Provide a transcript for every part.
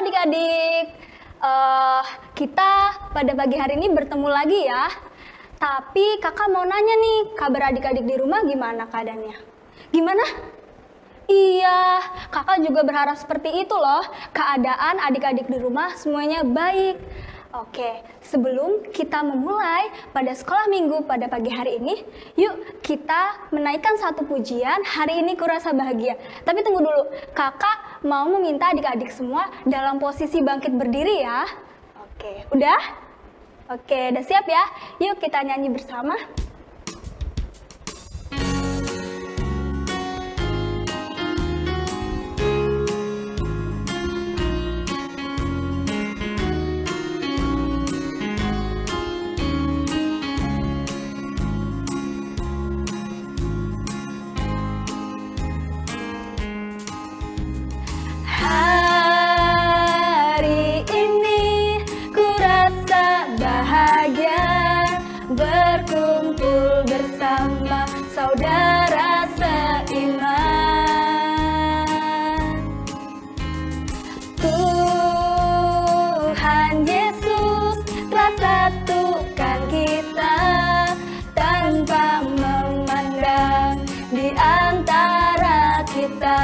adik-adik, kita pada pagi hari ini bertemu lagi ya. Tapi kakak mau nanya nih, kabar adik-adik di rumah gimana keadaannya? Gimana? Iya, kakak juga berharap seperti itu loh. Keadaan adik-adik di rumah semuanya baik. Oke, sebelum kita memulai pada sekolah minggu pada pagi hari ini, yuk kita menaikkan satu pujian, hari ini kurasa bahagia. Tapi tunggu dulu, kakak mau meminta adik-adik semua dalam posisi bangkit berdiri ya. Oke, udah? Oke, udah siap ya? Yuk kita nyanyi bersama. Berkumpul bersama saudara seiman. Tuhan Yesus telah satukan kita tanpa memandang di antara kita.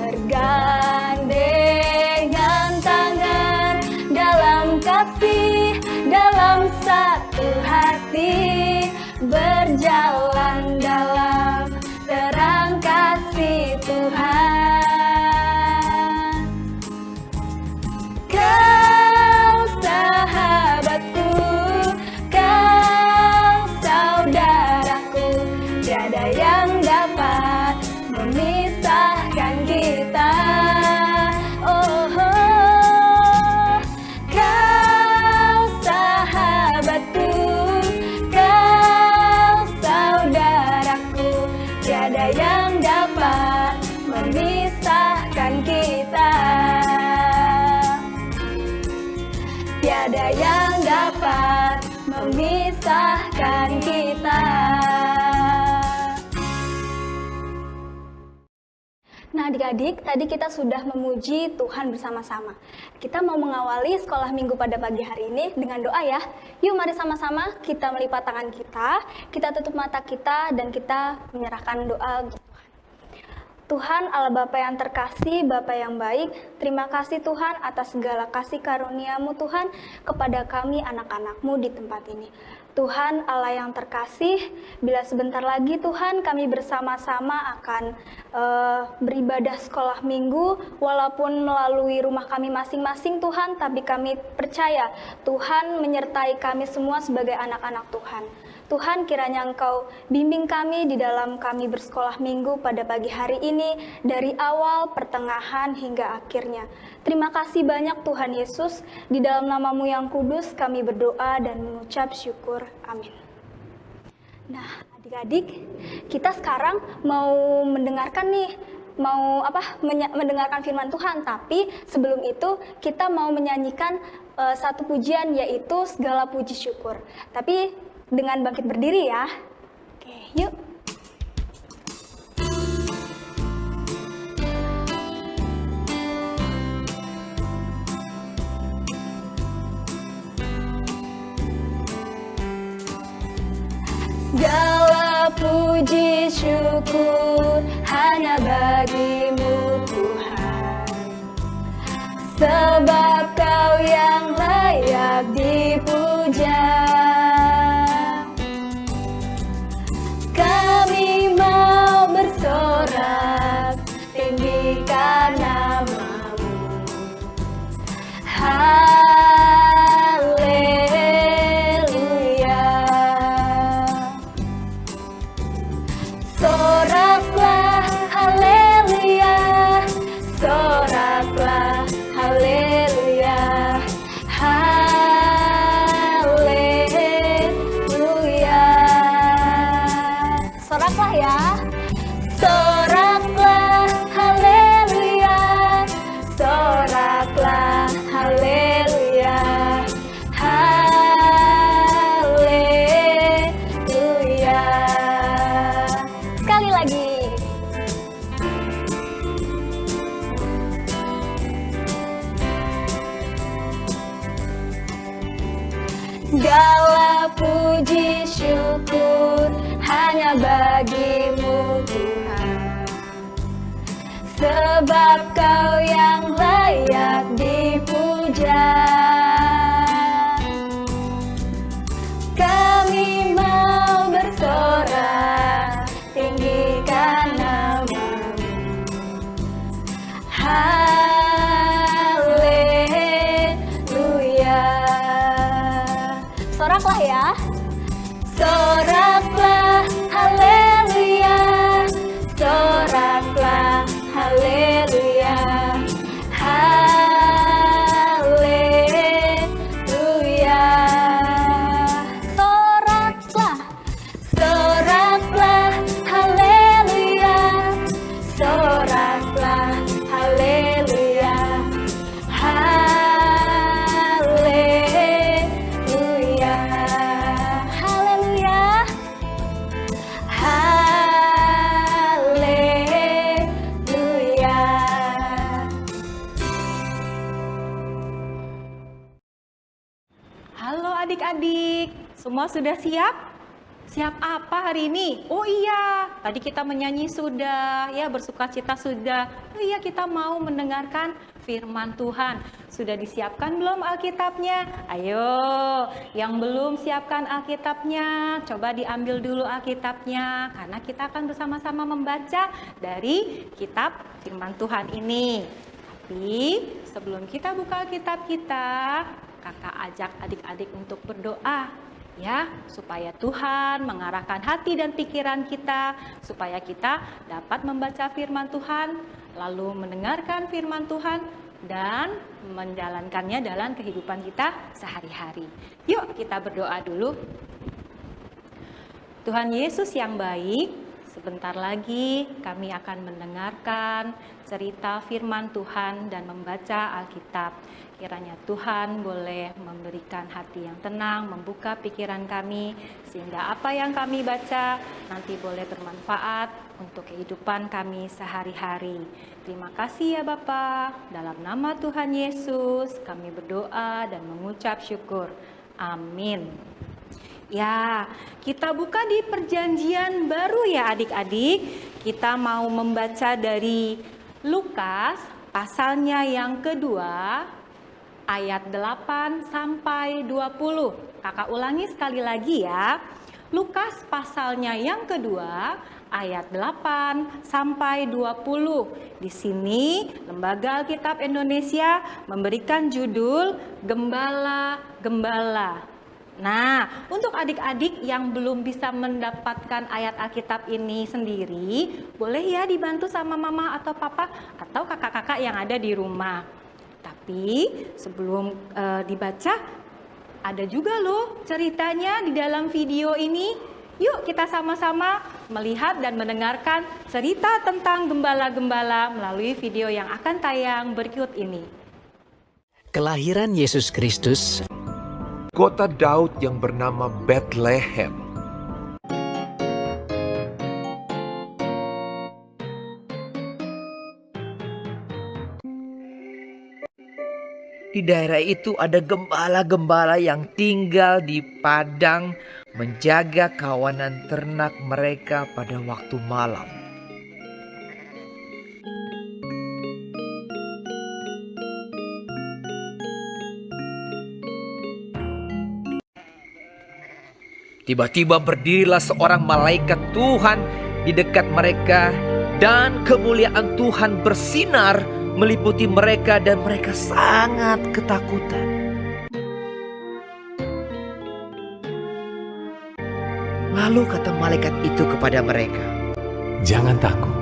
Bergandengan tangan dalam kasih, dalam satu hati, berjalan dalam terang kasih Tuhan. Kau sahabatku, kau saudaraku, tiada yang dapat memisahkan kita. Yang dapat memisahkan kita, tiada yang dapat memisahkan kita. Nah adik-adik, tadi kita sudah memuji Tuhan bersama-sama. Kita mau mengawali sekolah minggu pada pagi hari ini dengan doa ya. Yuk mari sama-sama kita melipat tangan kita tutup mata kita dan kita menyerahkan doa untuk Tuhan. Tuhan Allah Bapa yang terkasih, Bapa yang baik, terima kasih Tuhan atas segala kasih karunia-Mu Tuhan kepada kami anak-anak-Mu di tempat ini. Tuhan Allah yang terkasih, bila sebentar lagi Tuhan kami bersama-sama akan beribadah sekolah minggu, walaupun melalui rumah kami masing-masing Tuhan, tapi kami percaya Tuhan menyertai kami semua sebagai anak-anak Tuhan. Tuhan kiranya Engkau bimbing kami di dalam kami bersekolah minggu pada pagi hari ini, dari awal, pertengahan, hingga akhirnya. Terima kasih banyak Tuhan Yesus, di dalam nama-Mu yang kudus kami berdoa dan mengucap syukur. Amin. Nah adik-adik, kita sekarang mau mendengarkan mendengarkan firman Tuhan, tapi sebelum itu kita mau menyanyikan satu pujian, yaitu segala puji syukur. Tapi dengan bangkit berdiri ya. Oke, yuk. Segala puji syukur hanya bagi-Mu Tuhan, sebab Kau yang layak dipuja. Kami mau bersorak tinggikan nama-Mu. Haleluya. Soraklah haleluya, soraklah haleluya, haleluya. Soraklah ya. Soraklah haleluya, soraklah haleluya, haleluya. Sekali lagi. bagimu Tuhan, sebab Kau yang layak dipuja. Kami mau bersorak, tinggikan nama-Mu. Haleluya. Soraklah ya. Soraklah, haleluya. Soraklah, haleluya. Haleluya. Soraklah, soraklah, haleluya. Soraklah, haleluya. Haleluya. Haleluya. Haleluya. Halo adik-adik, semua sudah siap? Siap apa hari ini? Oh iya, tadi kita menyanyi sudah, ya bersukacita sudah. Oh iya, kita mau mendengarkan firman Tuhan. Sudah disiapkan belum Alkitabnya? Ayo, yang belum siapkan Alkitabnya, coba diambil dulu Alkitabnya. Karena kita akan bersama-sama membaca dari kitab firman Tuhan ini. Tapi sebelum kita buka Alkitab kita, kakak ajak adik-adik untuk berdoa ya, supaya Tuhan mengarahkan hati dan pikiran kita, supaya kita dapat membaca firman Tuhan, lalu mendengarkan firman Tuhan dan menjalankannya dalam kehidupan kita sehari-hari. Yuk kita berdoa dulu. Tuhan Yesus yang baik, sebentar lagi kami akan mendengarkan cerita firman Tuhan dan membaca Alkitab. Kiranya Tuhan boleh memberikan hati yang tenang, membuka pikiran kami, sehingga apa yang kami baca nanti boleh bermanfaat untuk kehidupan kami sehari-hari. Terima kasih ya Bapa. Dalam nama Tuhan Yesus kami berdoa dan mengucap syukur. Amin. Ya, kita buka di perjanjian baru ya adik-adik. Kita mau membaca dari Lukas pasalnya yang kedua, ayat 8 sampai 20. Kakak ulangi sekali lagi ya. Lukas pasalnya yang kedua, ayat 8 sampai 20. Di sini Lembaga Alkitab Indonesia memberikan judul Gembala-Gembala. Nah, untuk adik-adik yang belum bisa mendapatkan ayat Alkitab ini sendiri, boleh ya dibantu sama mama atau papa atau kakak-kakak yang ada di rumah. Tapi sebelum dibaca, ada juga loh ceritanya di dalam video ini. Yuk kita sama-sama melihat dan mendengarkan cerita tentang gembala-gembala melalui video yang akan tayang berikut ini. Kelahiran Yesus Kristus. Kota Daud yang bernama Bethlehem. Di daerah itu ada gembala-gembala yang tinggal di padang menjaga kawanan ternak mereka pada waktu malam. Tiba-tiba berdirilah seorang malaikat Tuhan di dekat mereka, dan kemuliaan Tuhan bersinar meliputi mereka dan mereka sangat ketakutan. Lalu kata malaikat itu kepada mereka, "Jangan takut,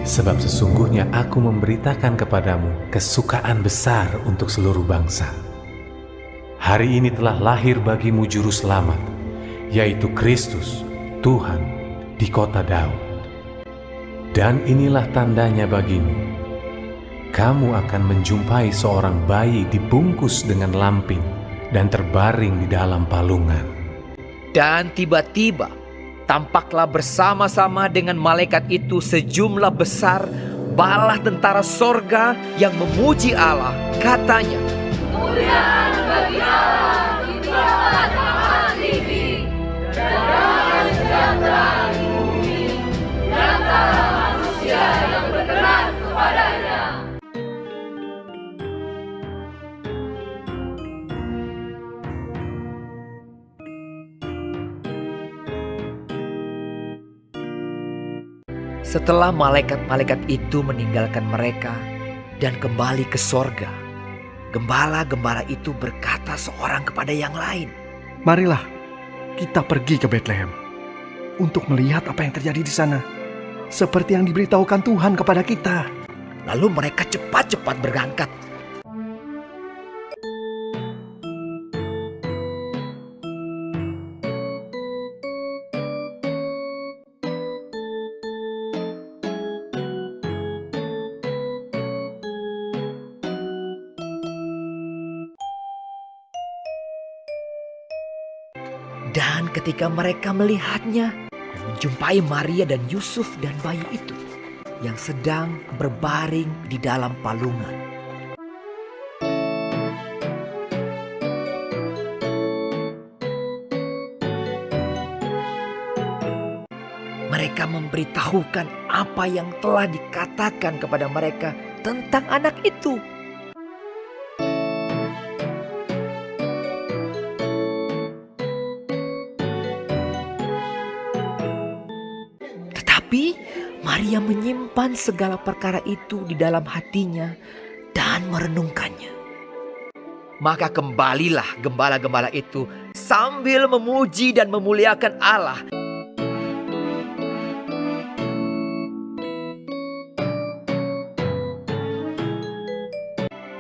sebab sesungguhnya aku memberitakan kepadamu kesukaan besar untuk seluruh bangsa. Hari ini telah lahir bagimu juru selamat, yaitu Kristus, Tuhan, di kota Daud. Dan inilah tandanya bagimu. Kamu akan menjumpai seorang bayi dibungkus dengan lampin dan terbaring di dalam palungan." Dan tiba-tiba tampaklah bersama-sama dengan malaikat itu sejumlah besar bala tentara sorga yang memuji Allah. Katanya, "Kemuliaan bagi Allah di tempat yang maha tinggi, dan damai sejahtera Setelah malaikat-malaikat itu meninggalkan mereka dan kembali ke sorga, gembala-gembala itu berkata seorang kepada yang lain, Marilah kita pergi ke Betlehem untuk melihat apa yang terjadi di sana, seperti yang diberitahukan Tuhan kepada kita. Lalu mereka cepat-cepat berangkat. Dan ketika mereka melihatnya, menjumpai Maria dan Yusuf dan bayi itu yang sedang berbaring di dalam palungan. Mereka memberitahukan apa yang telah dikatakan kepada mereka tentang anak itu. Tetapi Maria menyimpan segala perkara itu di dalam hatinya dan merenungkannya. Maka kembalilah gembala-gembala itu sambil memuji dan memuliakan Allah.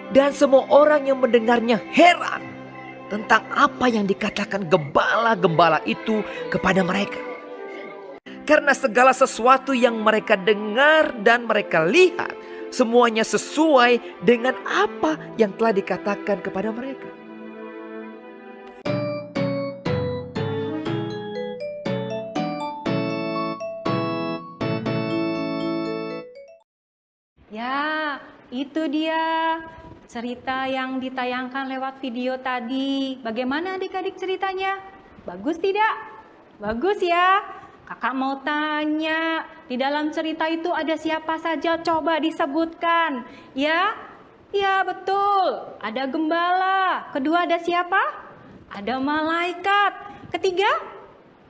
Dan semua orang yang mendengarnya heran tentang apa yang dikatakan gembala-gembala itu kepada mereka. Karena segala sesuatu yang mereka dengar dan mereka lihat, semuanya sesuai dengan apa yang telah dikatakan kepada mereka. Ya, itu dia cerita yang ditayangkan lewat video tadi. Bagaimana adik-adik ceritanya? Bagus tidak? Bagus ya. Kakak mau tanya, di dalam cerita itu ada siapa saja? Coba disebutkan. Ya? Ya, betul. Ada gembala. Kedua ada siapa? Ada malaikat. Ketiga?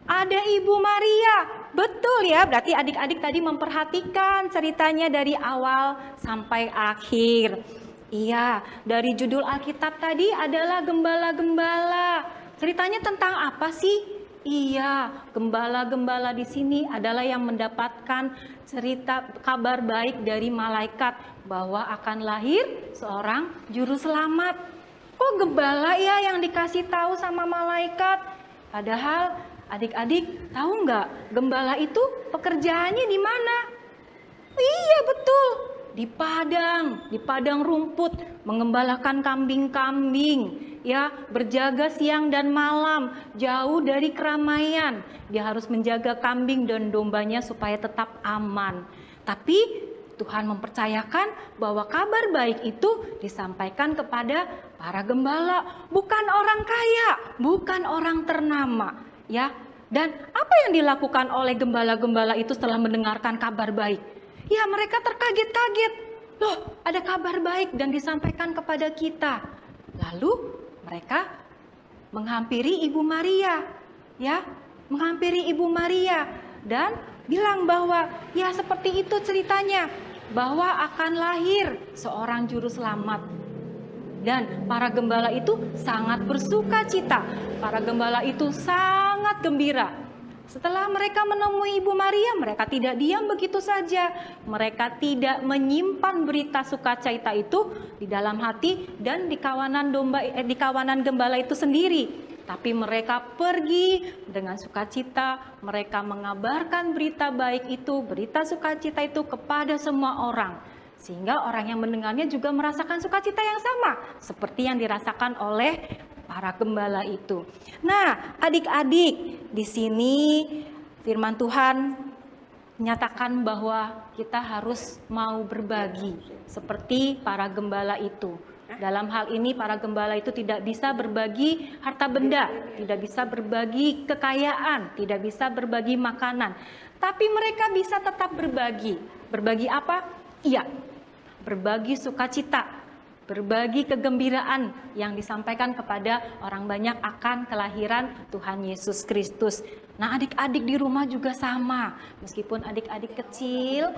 Ada Ibu Maria. Betul ya, berarti adik-adik tadi memperhatikan ceritanya dari awal sampai akhir. Iya, dari judul Alkitab tadi adalah gembala-gembala. Ceritanya tentang apa sih? Iya, gembala-gembala di sini adalah yang mendapatkan cerita kabar baik dari malaikat bahwa akan lahir seorang juru selamat. Kok gembala ya yang dikasih tahu sama malaikat? Padahal adik-adik tahu nggak gembala itu pekerjaannya di mana? Iya betul, di padang rumput mengembalakan kambing-kambing. Ya, berjaga siang dan malam, jauh dari keramaian. Dia harus menjaga kambing dan dombanya supaya tetap aman. Tapi Tuhan mempercayakan bahwa kabar baik itu disampaikan kepada para gembala, bukan orang kaya, bukan orang ternama, ya. Dan apa yang dilakukan oleh gembala-gembala itu setelah mendengarkan kabar baik? Ya, mereka terkaget-kaget. Loh, ada kabar baik dan disampaikan kepada kita. Lalu mereka menghampiri Ibu Maria, ya, menghampiri Ibu Maria dan bilang bahwa ya seperti itu ceritanya, bahwa akan lahir seorang juru selamat. Dan para gembala itu sangat bersuka cita, para gembala itu sangat gembira. Setelah mereka menemui Ibu Maria, mereka tidak diam begitu saja. Mereka tidak menyimpan berita sukacita itu di dalam hati dan di kawanan gembala itu sendiri. Tapi mereka pergi dengan sukacita, mereka mengabarkan berita baik itu, berita sukacita itu kepada semua orang. Sehingga orang yang mendengarnya juga merasakan sukacita yang sama seperti yang dirasakan oleh para gembala itu. Nah, adik-adik, di sini firman Tuhan menyatakan bahwa kita harus mau berbagi seperti para gembala itu. Dalam hal ini para gembala itu tidak bisa berbagi harta benda, tidak bisa berbagi kekayaan, tidak bisa berbagi makanan. Tapi mereka bisa tetap berbagi. Berbagi apa? Iya, berbagi sukacita. berbagi kegembiraan yang disampaikan kepada orang banyak akan kelahiran Tuhan Yesus Kristus. Nah, adik-adik di rumah juga sama. Meskipun adik-adik kecil,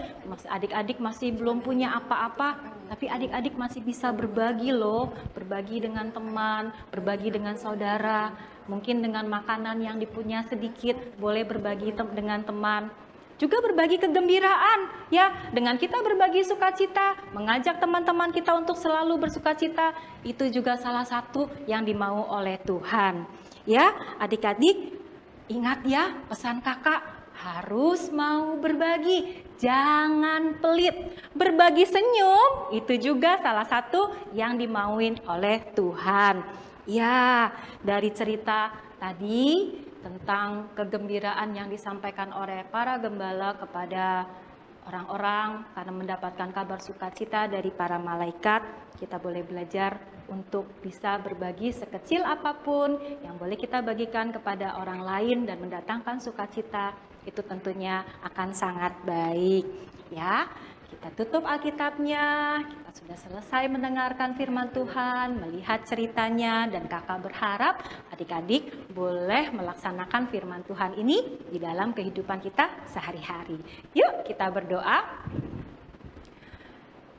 adik-adik masih belum punya apa-apa, tapi adik-adik masih bisa berbagi loh, berbagi dengan teman, berbagi dengan saudara, mungkin dengan makanan yang dipunya sedikit, boleh berbagi dengan teman. Juga berbagi kegembiraan, ya, dengan kita berbagi sukacita, mengajak teman-teman kita untuk selalu bersukacita, itu juga salah satu yang dimau oleh Tuhan. Ya, adik-adik, ingat ya pesan kakak, harus mau berbagi, jangan pelit. Berbagi senyum, itu juga salah satu yang dimauin oleh Tuhan. Ya, dari cerita tadi, tentang kegembiraan yang disampaikan oleh para gembala kepada orang-orang karena mendapatkan kabar sukacita dari para malaikat, kita boleh belajar untuk bisa berbagi sekecil apapun yang boleh kita bagikan kepada orang lain dan mendatangkan sukacita, itu tentunya akan sangat baik. Ya, kita tutup Alkitabnya, kita sudah selesai mendengarkan firman Tuhan, melihat ceritanya, dan kakak berharap adik-adik boleh melaksanakan firman Tuhan ini di dalam kehidupan kita sehari-hari. Yuk kita berdoa.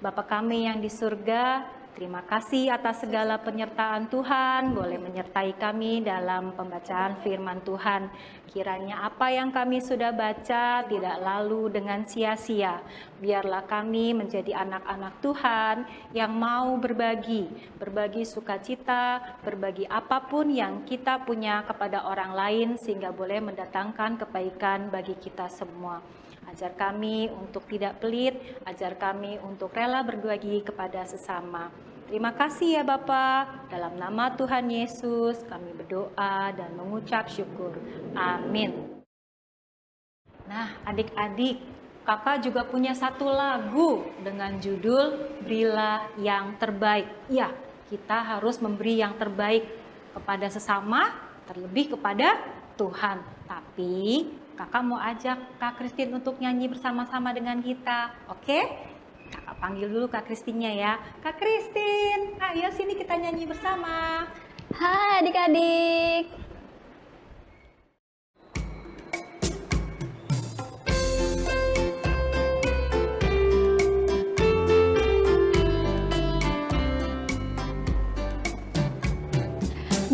Bapa kami yang di surga, terima kasih atas segala penyertaan Tuhan, boleh menyertai kami dalam pembacaan firman Tuhan. Kiranya apa yang kami sudah baca tidak lalu dengan sia-sia. Biarlah kami menjadi anak-anak Tuhan yang mau berbagi sukacita, berbagi apapun yang kita punya kepada orang lain sehingga boleh mendatangkan kebaikan bagi kita semua. Ajar kami untuk tidak pelit, ajar kami untuk rela berbagi kepada sesama. Terima kasih ya Bapa, dalam nama Tuhan Yesus kami berdoa dan mengucap syukur. Amin. Nah adik-adik, kakak juga punya satu lagu dengan judul Berilah yang Terbaik. Ya, kita harus memberi yang terbaik kepada sesama, terlebih kepada Tuhan. Tapi kakak mau ajak Kak Christine untuk nyanyi bersama-sama dengan kita, oke? Kakak panggil dulu Kak Christine-nya ya. Kak Christine, ayo sini kita nyanyi bersama. Hai adik-adik.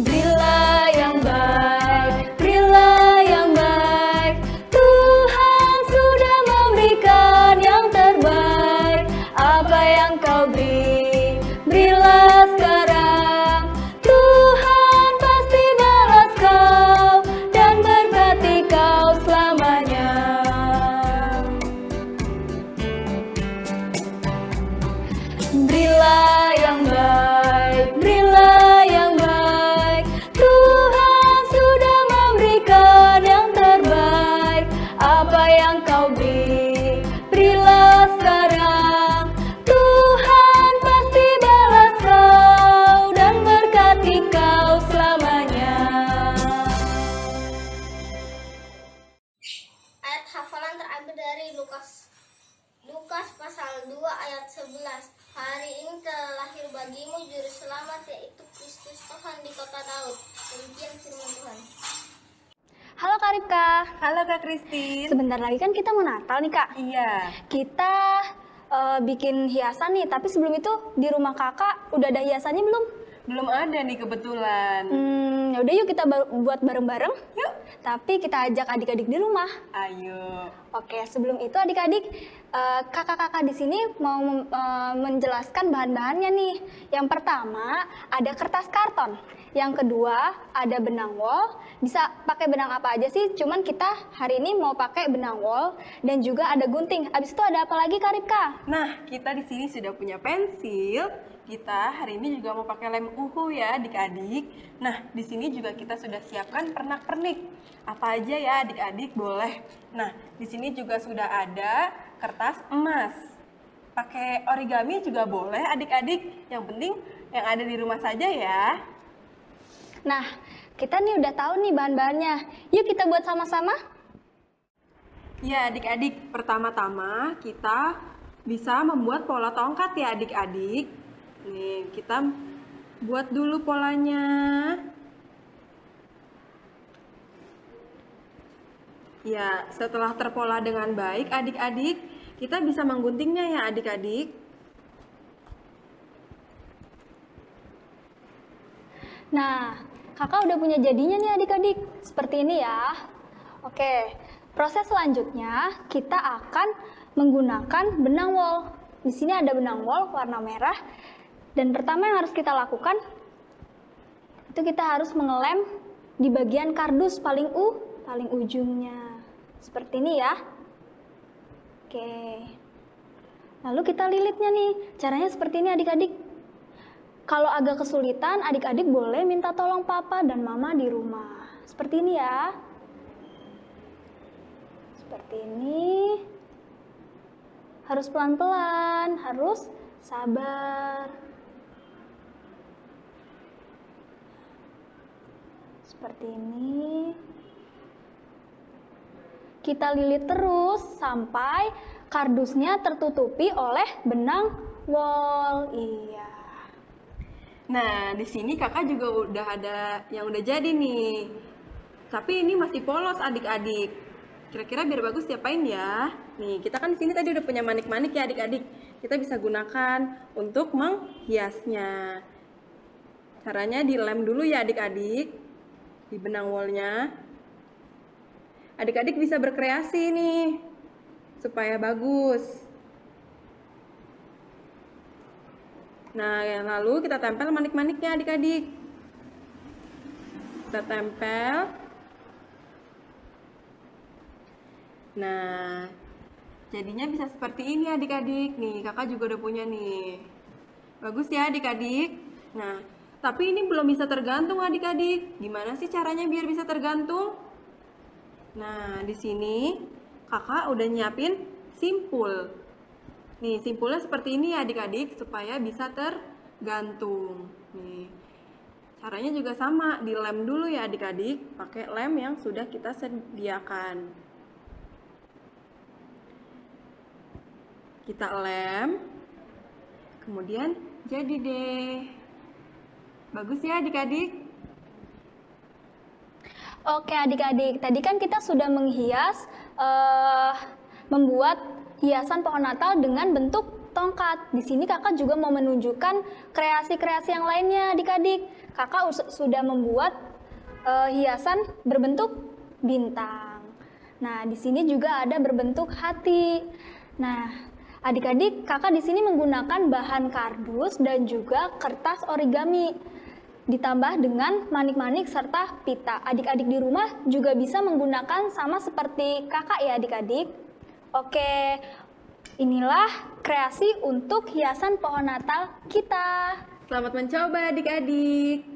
Berilah yang baik, berilah yang baik. Tuhan sudah memberikan yang terbaik. Apa yang kau beri, berilah sekarang. Tuhan pasti balas kau dan berkati kau selamanya. Berilah yang baik, berilah yang baik. Tuhan sudah memberikan yang terbaik. Apa yang kau beri, berilah sekarang. Tuhan pasti balas kau dan berkati kau selamanya. Ayat hafalan terambil dari Lukas pasal 2 ayat 11. Hari ini telah lahir bagimu juru selamat, yaitu Kristus Tuhan di kota Daud. Demikian firman Tuhan. Halo Kak Ripka. Halo Kak Christine. Sebentar lagi kan kita mau Natal nih Kak. Iya. Kita bikin hiasan nih, tapi sebelum itu di rumah kakak udah ada hiasannya belum? Belum ada nih kebetulan. Yaudah yuk kita buat bareng-bareng. Yuk. Tapi kita ajak adik-adik di rumah. Ayo. Oke, sebelum itu adik-adik, kakak-kakak di sini mau menjelaskan bahan-bahannya nih. Yang pertama ada kertas karton. Yang kedua ada benang wol. Bisa pakai benang apa aja sih? Cuman kita hari ini mau pakai benang wol dan juga ada gunting. Abis itu ada apa lagi Kak Ripka? Nah, kita di sini sudah punya pensil. Kita hari ini juga mau pakai lem uhu ya adik-adik. Nah, di sini juga kita sudah siapkan pernak-pernik. Apa aja ya adik-adik boleh. Nah, di sini juga sudah ada kertas emas. Pakai origami juga boleh adik-adik. Yang penting yang ada di rumah saja ya. Nah, kita nih udah tahu nih bahan-bahannya. Yuk kita buat sama-sama. Ya adik-adik, pertama-tama kita bisa membuat pola tongkat ya adik-adik. Nih, kita buat dulu polanya. Ya, setelah terpola dengan baik adik-adik, kita bisa mengguntingnya ya adik-adik. Nah, kakak udah punya jadinya nih adik-adik. Seperti ini ya. Oke, proses selanjutnya kita akan menggunakan benang wol. Di sini ada benang wol warna merah. Dan pertama yang harus kita lakukan, itu kita harus mengelem di bagian kardus paling ujungnya. Seperti ini ya. Oke. Lalu kita lilitnya nih. Caranya seperti ini adik-adik. Kalau agak kesulitan, adik-adik boleh minta tolong papa dan mama di rumah. Seperti ini ya. Seperti ini. Harus pelan-pelan, harus sabar. Seperti ini. Kita lilit terus sampai kardusnya tertutupi oleh benang wol. Iya. Nah, di sini kakak juga udah ada yang udah jadi nih. Tapi ini masih polos adik-adik. Kira-kira biar bagus diapain ya? Nih, kita kan di sini tadi udah punya manik-manik ya adik-adik. Kita bisa gunakan untuk menghiasnya. Caranya dilem dulu ya adik-adik di benang wolnya. Adik-adik bisa berkreasi nih supaya bagus. Nah, yang lalu kita tempel manik-maniknya adik-adik. Kita tempel. Nah, jadinya bisa seperti ini adik-adik. Nih, kakak juga udah punya nih. Bagus ya adik-adik. Nah, tapi ini belum bisa tergantung adik-adik. Gimana sih caranya biar bisa tergantung? Nah, di sini kakak udah nyiapin simpul. Nih, simpulnya seperti ini ya adik-adik supaya bisa tergantung. Nih, caranya juga sama, dilem dulu ya adik-adik, pakai lem yang sudah kita sediakan. Kita lem, kemudian jadi deh. Bagus ya adik-adik. Oke adik-adik, tadi kan kita sudah menghias, membuat hiasan pohon Natal dengan bentuk tongkat. Di sini kakak juga mau menunjukkan kreasi-kreasi yang lainnya adik-adik. Kakak sudah membuat hiasan berbentuk bintang. Nah, di sini juga ada berbentuk hati. Nah, adik-adik, kakak di sini menggunakan bahan kardus dan juga kertas origami. Ditambah dengan manik-manik serta pita. Adik-adik di rumah juga bisa menggunakan sama seperti kakak ya adik-adik. Oke, inilah kreasi untuk hiasan pohon Natal kita. Selamat mencoba adik-adik.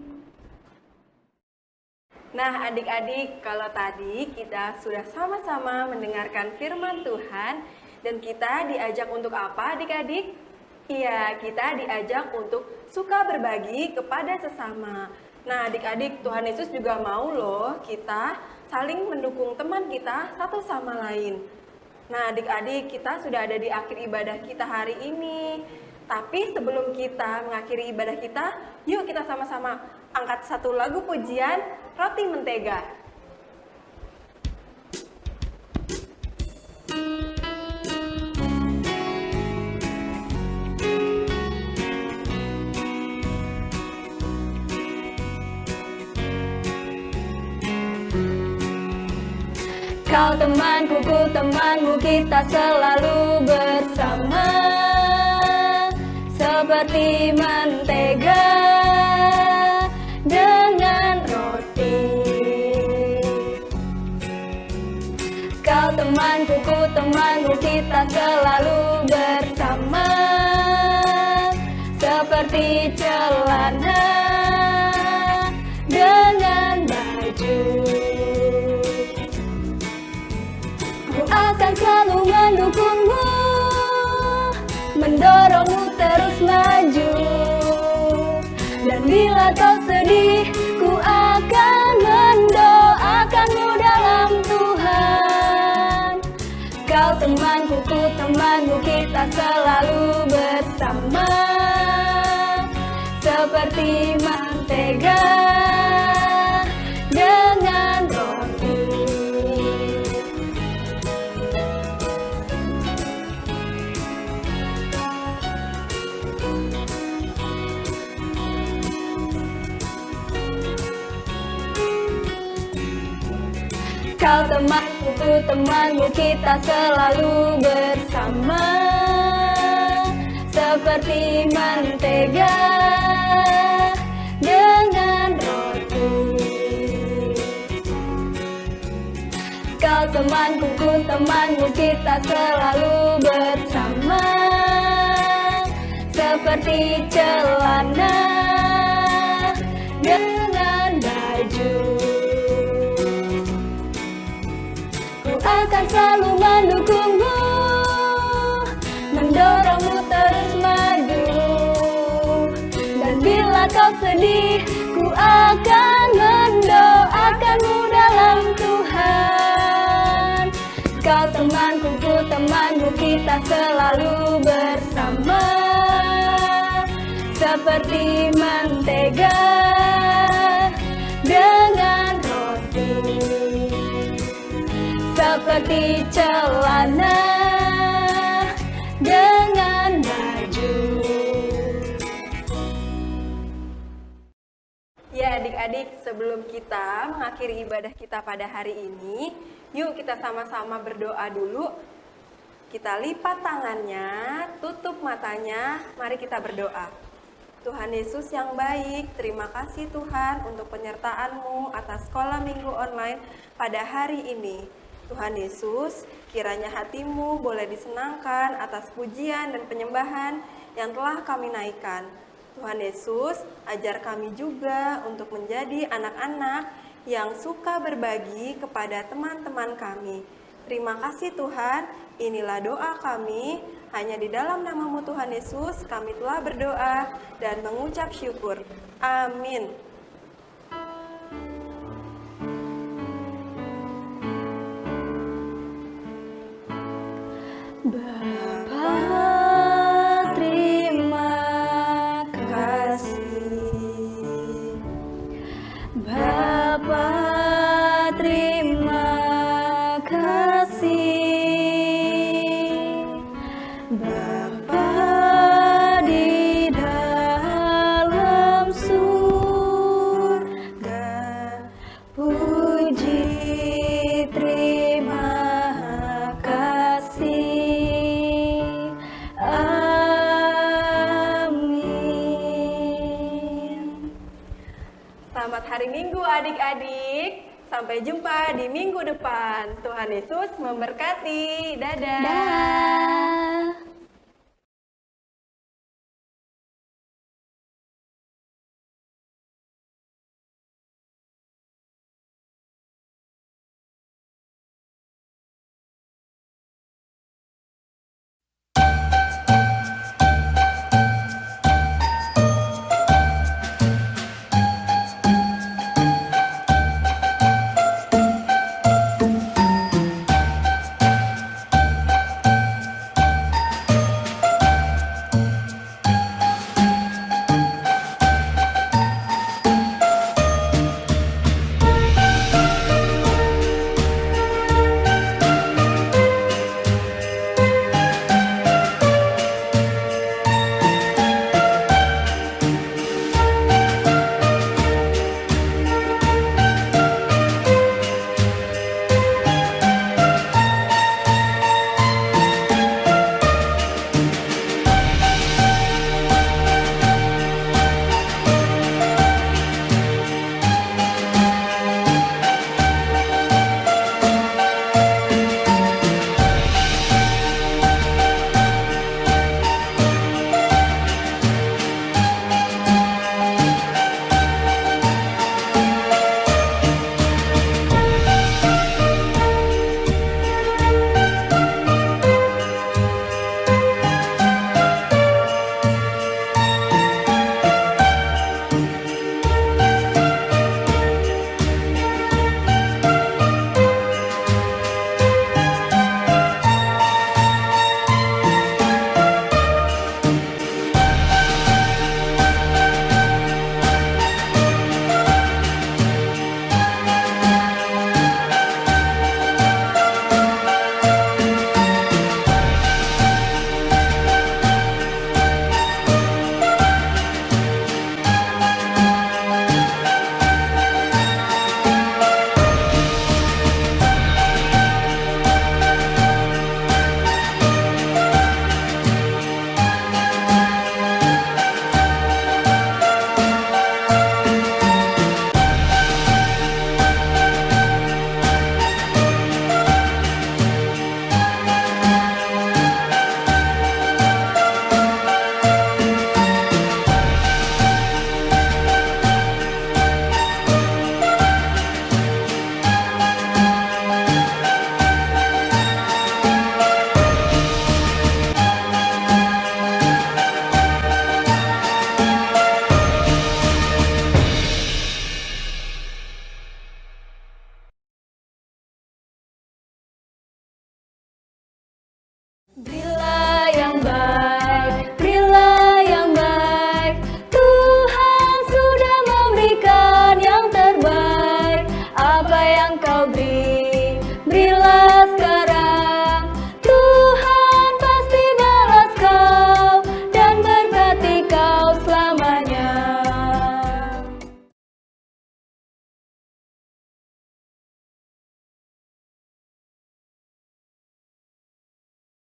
Nah adik-adik, kalau tadi kita sudah sama-sama mendengarkan firman Tuhan dan kita diajak untuk apa adik-adik? Iya, kita diajak untuk suka berbagi kepada sesama. Nah adik-adik, Tuhan Yesus juga mau loh kita saling mendukung teman kita satu sama lain. Nah adik-adik, kita sudah ada di akhir ibadah kita hari ini. Tapi sebelum kita mengakhiri ibadah kita, yuk kita sama-sama angkat satu lagu pujian, Roti Mentega. Kau temanku, ku temanmu, kita selalu bersama. Seperti mentega dengan roti. Kau temanku, ku temanmu, kita selalu bersama. Seperti celana dengan baju. Ku akan selalu mendukungmu, mendorongmu terus maju. Dan bila kau sedih, ku akan mendoakanmu dalam Tuhan. Kau temanku, ku temanmu, kita selalu bersama. seperti mentega dengan roti. Kau temanku, ku temanmu, kita selalu bersama seperti mentega dengan roti. Kau temanku, ku temanmu, kita selalu bersama seperti celana dengan baju. Akan selalu mendukungmu, mendorongmu terus maju. Dan bila kau sedih, ku akan mendoakanmu dalam Tuhan. Kau temanku, ku temanmu, kita selalu bersama seperti mentega dengan roti. Seperti celana dengan baju. Ya adik-adik, sebelum kita mengakhiri ibadah kita pada hari ini, yuk kita sama-sama berdoa dulu. Kita lipat tangannya, tutup matanya, mari kita berdoa. Tuhan Yesus yang baik, terima kasih Tuhan untuk penyertaan-Mu atas sekolah minggu online pada hari ini. Tuhan Yesus, kiranya hati-Mu boleh disenangkan atas pujian dan penyembahan yang telah kami naikkan. Tuhan Yesus, ajar kami juga untuk menjadi anak-anak yang suka berbagi kepada teman-teman kami. Terima kasih Tuhan, inilah doa kami. Hanya di dalam nama-Mu Tuhan Yesus kami telah berdoa dan mengucap syukur. Amin. Bapa, terima kasih. Bapa, terima kasih. Bapa di dalam surga, puji terima kasih. Selamat hari Minggu adik-adik. Sampai jumpa di minggu depan. Tuhan Yesus memberkati. Dadah. Dah.